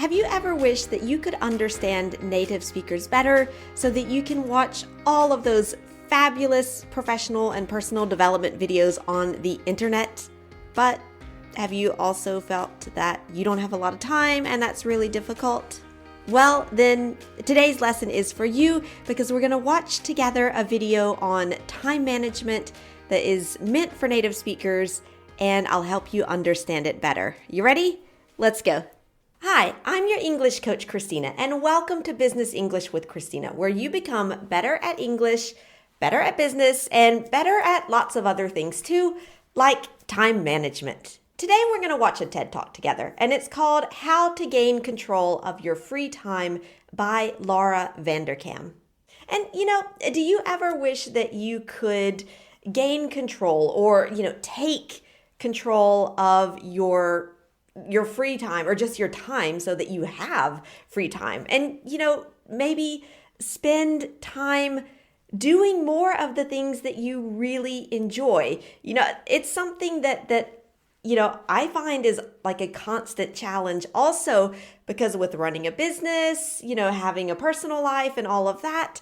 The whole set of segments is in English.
Have you ever wished that you could understand native speakers better so that you can watch all of those fabulous professional and personal development videos on the internet? But have you also felt that you don't have a lot of time and that's really difficult? Well, then today's lesson is for you because we're going to watch together a video on time management that is meant for native speakers, and I'll help you understand it better. You ready? Let's go. Hi, I'm your English coach, Christina, and welcome to Business English with Christina, where you become better at English, better at business, and better at lots of other things too, like time management. Today we're going to watch a TED Talk together, and it's called How to Gain Control of Your Free Time by Laura Vanderkam. And do you ever wish that you could gain control or, take control of your free time or just your time so that you have free time and, maybe spend time doing more of the things that you really enjoy? It's something that I find is like a constant challenge also because with running a business, having a personal life and all of that,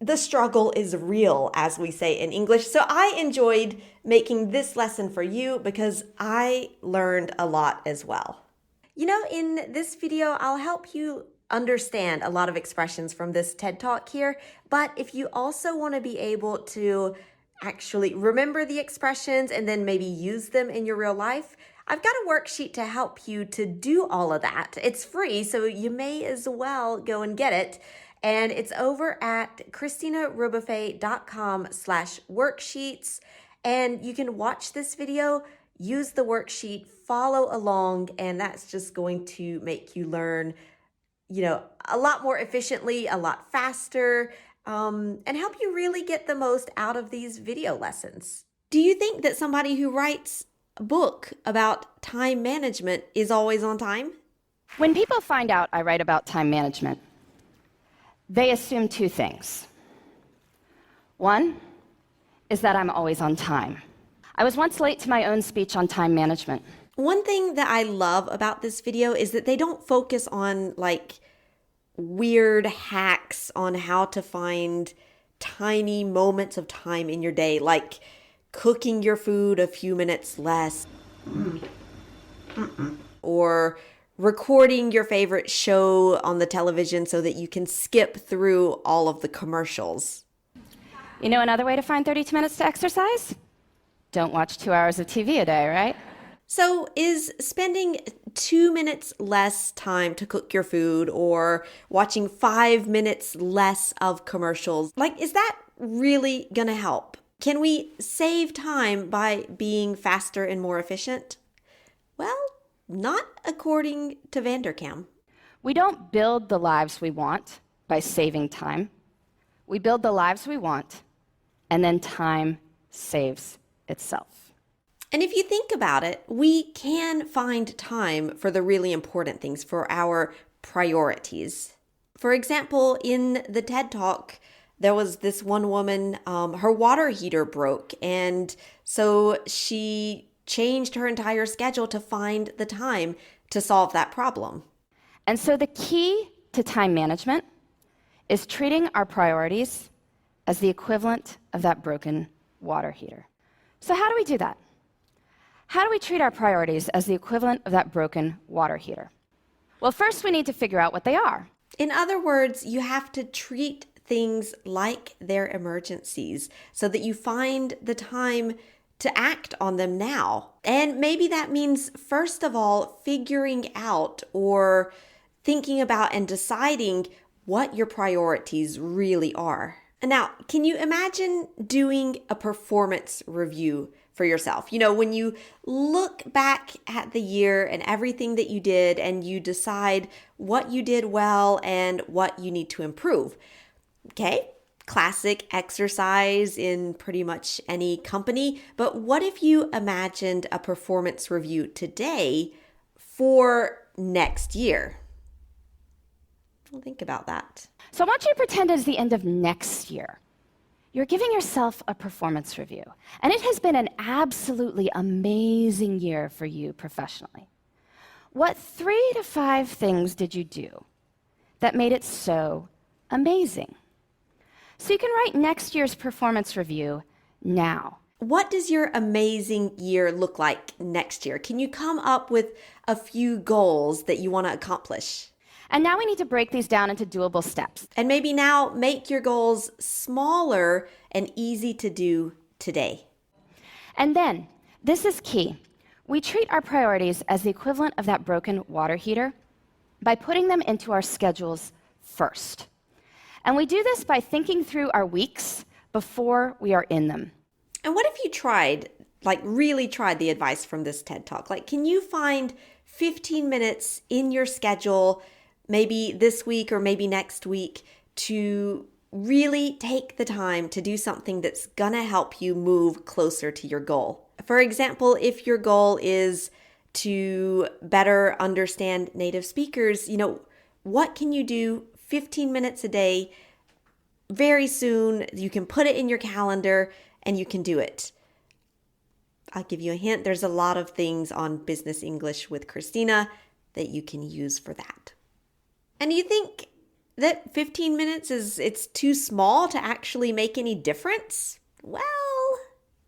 the struggle is real, as we say in English. So I enjoyed making this lesson for you because I learned a lot as well. In this video, I'll help you understand a lot of expressions from this TED Talk here. But if you also want to be able to actually remember the expressions and then maybe use them in your real life, I've got a worksheet to help you to do all of that. It's free, so you may as well go and get it. And it's over at christinarubafe.com/worksheets. And you can watch this video, use the worksheet, follow along, and that's just going to make you learn, a lot more efficiently, a lot faster, and help you really get the most out of these video lessons. Do you think that somebody who writes a book about time management is always on time? When people find out I write about time management, they assume two things. One is that I'm always on time. I was once late to my own speech on time management. One thing that I love about this video is that they don't focus on weird hacks on how to find tiny moments of time in your day, like cooking your food a few minutes less, or recording your favorite show on the television so that you can skip through all of the commercials. Another way to find 32 minutes to exercise? Don't watch 2 hours of TV a day, right? So is spending 2 minutes less time to cook your food or watching 5 minutes less of commercials, is that really gonna help? Can we save time by being faster and more efficient? Well, not according to Vanderkam. We don't build the lives we want by saving time. We build the lives we want, and then time saves itself. And if you think about it, we can find time for the really important things, for our priorities. For example, in the TED Talk, there was this one woman, her water heater broke, and so she changed her entire schedule to find the time to solve that problem. And so the key to time management is treating our priorities as the equivalent of that broken water heater. So how do we do that? How do we treat our priorities as the equivalent of that broken water heater? Well, first we need to figure out what they are. In other words, you have to treat things like they're emergencies so that you find the time to act on them now. And maybe that means, first of all, figuring out or thinking about and deciding what your priorities really are. And now, can you imagine doing a performance review for yourself? When you look back at the year and everything that you did and you decide what you did well and what you need to improve. Okay? Classic exercise in pretty much any company. But what if you imagined a performance review today for next year? Well, think about that. So I want you to pretend it's the end of next year. You're giving yourself a performance review, and it has been an absolutely amazing year for you professionally. What 3 to 5 things did you do that made it so amazing? So you can write next year's performance review now. What does your amazing year look like next year? Can you come up with a few goals that you want to accomplish? And now we need to break these down into doable steps. And maybe now make your goals smaller and easy to do today. And then, this is key. We treat our priorities as the equivalent of that broken water heater by putting them into our schedules first. And we do this by thinking through our weeks before we are in them. And what if you tried, really tried the advice from this TED Talk? Can you find 15 minutes in your schedule, maybe this week or maybe next week, to really take the time to do something that's gonna help you move closer to your goal? For example, if your goal is to better understand native speakers, what can you do 15 minutes a day very soon? You can put it in your calendar and you can do it. I'll give you a hint. There's a lot of things on Business English with Christina that you can use for that. And you think that 15 minutes it's too small to actually make any difference? Well,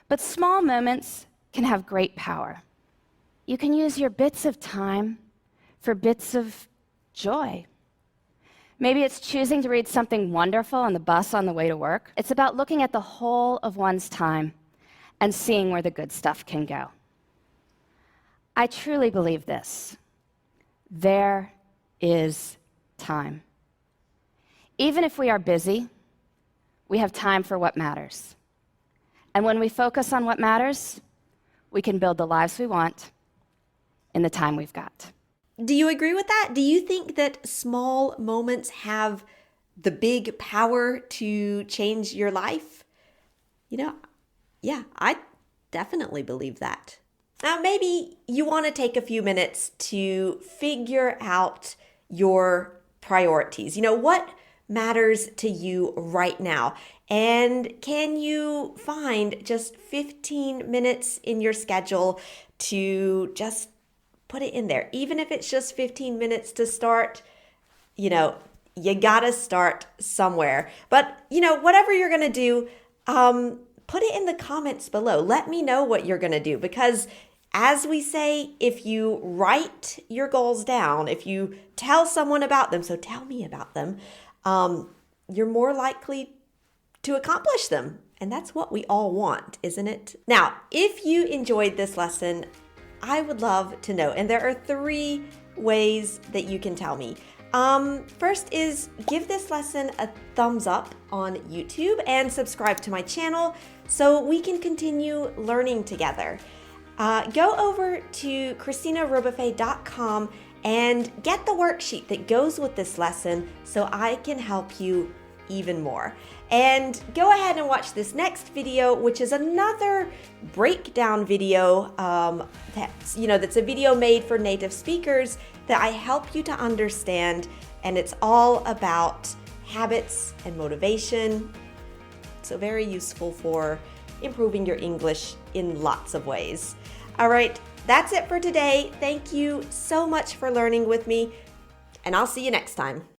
but small moments can have great power. You can use your bits of time for bits of joy. Maybe it's choosing to read something wonderful on the bus on the way to work. It's about looking at the whole of one's time and seeing where the good stuff can go. I truly believe this. There is time. Even if we are busy, we have time for what matters. And when we focus on what matters, we can build the lives we want in the time we've got. Do you agree with that? Do you think that small moments have the big power to change your life? Yeah, I definitely believe that. Now, maybe you want to take a few minutes to figure out your priorities. What matters to you right now? And can you find just 15 minutes in your schedule to just put it in there? Even if it's just 15 minutes to start, you gotta start somewhere. But, whatever you're gonna do, put it in the comments below. Let me know what you're gonna do, because as we say, if you write your goals down, if you tell someone about them, so tell me about them, you're more likely to accomplish them. And that's what we all want, isn't it? Now, if you enjoyed this lesson, I would love to know. And there are 3 ways that you can tell me. First is give this lesson a thumbs up on YouTube and subscribe to my channel so we can continue learning together. Go over to ChristinaRobuffet.com and get the worksheet that goes with this lesson so I can help you even more. And go ahead and watch this next video, which is another breakdown video that's a video made for native speakers that I help you to understand, and it's all about habits and motivation. So very useful for improving your English in lots of ways. All right, that's it for today. Thank you so much for learning with me, and I'll see you next time.